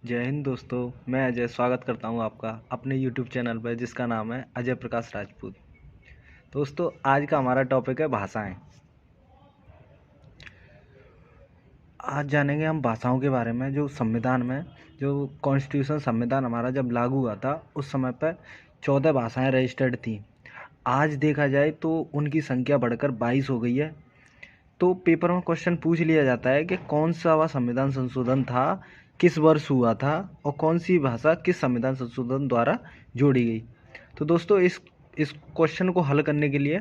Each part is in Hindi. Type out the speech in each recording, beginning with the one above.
जय हिंद दोस्तों। मैं अजय स्वागत करता हूं आपका अपने YouTube चैनल पर जिसका नाम है अजय प्रकाश राजपूत। दोस्तों आज का हमारा टॉपिक है भाषाएं। आज जानेंगे हम भाषाओं के बारे में। जो संविधान में जो कॉन्स्टिट्यूशन संविधान हमारा जब लागू हुआ था उस समय पर 14 भाषाएं रजिस्टर्ड थी। आज देखा जाए तो उनकी संख्या बढ़कर 22 हो गई है। तो पेपर में क्वेश्चन पूछ लिया जाता है कि कौन सा वह संविधान संशोधन था, किस वर्ष हुआ था और कौन सी भाषा किस संविधान संशोधन द्वारा जोड़ी गई। तो दोस्तों इस क्वेश्चन को हल करने के लिए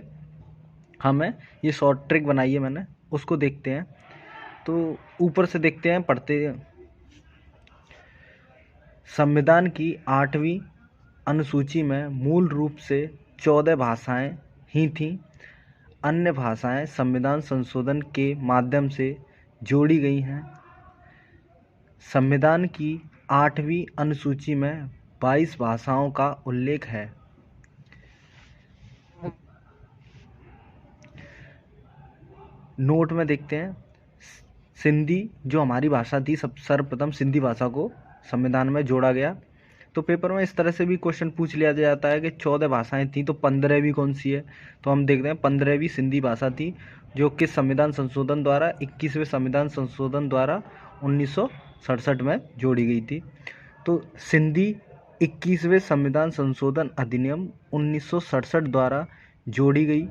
हमें ये शॉर्ट ट्रिक बनाई है मैंने, उसको देखते हैं। तो ऊपर से देखते हैं, पढ़ते हैं। संविधान की 8वीं अनुसूची में मूल रूप से 14 भाषाएं ही थीं। अन्य भाषाएं संविधान संशोधन के माध्यम से जोड़ी गई हैं। संविधान की 8वीं अनुसूची में 22 भाषाओं का उल्लेख है। नोट में देखते हैं, सिंधी जो हमारी भाषा थी, सर्वप्रथम सिंधी भाषा को संविधान में जोड़ा गया। तो पेपर में इस तरह से भी क्वेश्चन पूछ लिया जाता है कि 14 भाषाएं थी तो 15वीं कौन सी है। तो हम देखते हैं 15वीं सिंधी भाषा थी जो किस संविधान संशोधन द्वारा 21वें संविधान संशोधन द्वारा 1967 में जोड़ी गई थी। तो सिंधी 21वें संविधान संशोधन अधिनियम 1967 द्वारा जोड़ी गई।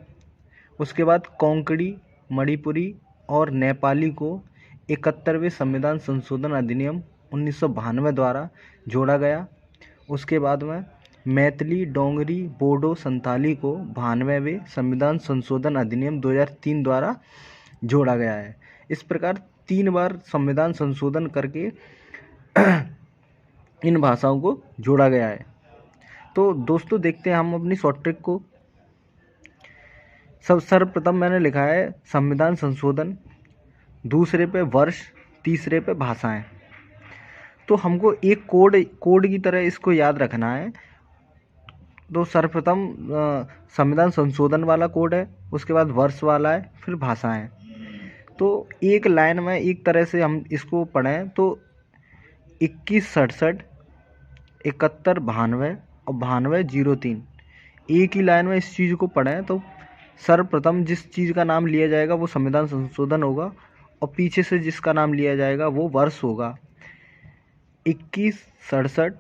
उसके बाद कोंकणी, मणिपुरी और नेपाली को 71वें संविधान संशोधन अधिनियम 1992 द्वारा जोड़ा गया। उसके बाद में मैथिली, डोगरी, बोडो, संथाली को 92वें संविधान संशोधन अधिनियम 2003 द्वारा जोड़ा गया है। इस प्रकार 3 बार संविधान संशोधन करके इन भाषाओं को जोड़ा गया है। तो दोस्तों देखते हैं हम अपनी शॉर्ट ट्रिक को। सर्वप्रथम मैंने लिखा है संविधान संशोधन, दूसरे पे वर्ष, तीसरे पे भाषाएं। तो हमको एक कोड की तरह इसको याद रखना है। तो सर्वप्रथम संविधान संशोधन वाला कोड है, उसके बाद वर्ष वाला है, फिर भाषाएं। तो एक लाइन में एक तरह से हम इसको पढ़ें तो 2167, 71, 92 और 9203, एक ही लाइन में इस चीज़ को पढ़ें तो सर्वप्रथम जिस चीज़ का नाम लिया जाएगा वो संविधान संशोधन होगा और पीछे से जिसका नाम लिया जाएगा वो वर्ष होगा। 2167,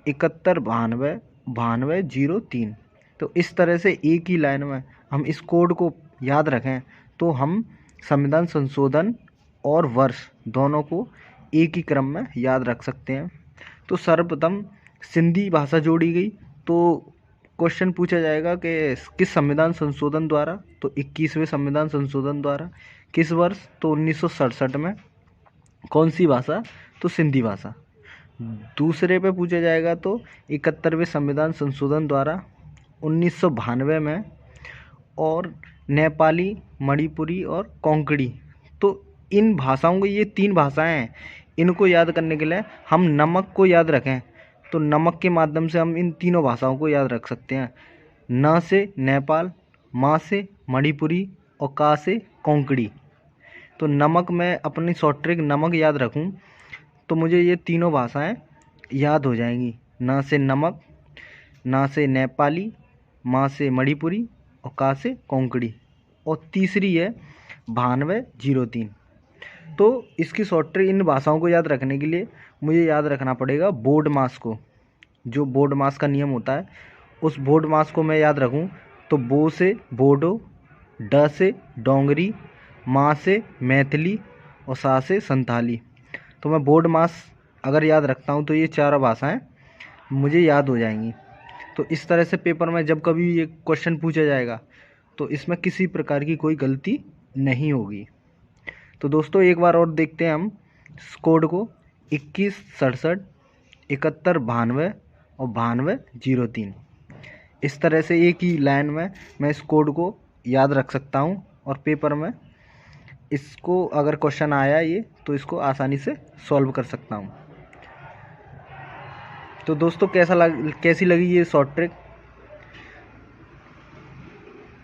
71, 92, 9203। तो इस तरह से एक ही लाइन में हम इस कोड को याद रखें तो हम संविधान संशोधन और वर्ष दोनों को एक ही क्रम में याद रख सकते हैं। तो सर्वप्रथम सिंधी भाषा जोड़ी गई तो क्वेश्चन पूछा जाएगा कि किस संविधान संशोधन द्वारा, तो 21वें संविधान संशोधन द्वारा। किस वर्ष, तो 1967 में। कौन सी भाषा, तो सिंधी भाषा। दूसरे पे पूछा जाएगा तो 71वें संविधान संशोधन द्वारा 1992 में। और नेपाली, मणिपुरी और कोंकणी। तो इन भाषाओं को, ये 3 भाषाएं हैं, इनको याद करने के लिए हम नमक को याद रखें तो नमक के माध्यम से हम इन तीनों भाषाओं को याद रख सकते हैं। न से नेपाल, मा से मणिपुरी और का से कोंकणी। तो नमक, मैं अपनी शॉर्ट ट्रिक नमक याद रखूं तो मुझे ये तीनों भाषाएं याद हो जाएंगी। न से नमक, ना से नेपाली, मा से मणिपुरी और का से कोंकणी। और तीसरी है 9203। तो इसकी शॉर्ट ट्रिक, इन भाषाओं को याद रखने के लिए मुझे याद रखना पड़ेगा बोर्ड मास को। जो बोर्ड मास का नियम होता है उस बोर्ड मास को मैं याद रखूं तो बो से बोडो, ड से डोंगरी, मा से मैथिली और सा से संथाली। तो मैं बोर्ड मास अगर याद रखता हूं तो ये 4 भाषाएं मुझे याद हो जाएंगी। तो इस तरह से पेपर में जब कभी ये क्वेश्चन पूछा जाएगा तो इसमें किसी प्रकार की कोई गलती नहीं होगी। तो दोस्तों एक बार और देखते हैं हम इस कोड को। 2167, 71, 92 और 9203। इस तरह से एक ही लाइन में मैं इस कोड को याद रख सकता हूं और पेपर में इसको अगर क्वेश्चन आया ये तो इसको आसानी से सॉल्व कर सकता हूं। तो दोस्तों कैसी लगी ये शॉर्ट ट्रिक,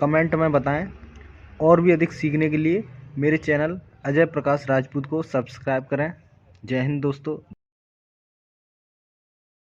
कमेंट में बताएं। और भी अधिक सीखने के लिए मेरे चैनल अजय प्रकाश राजपूत को सब्सक्राइब करें। जय हिंद दोस्तों।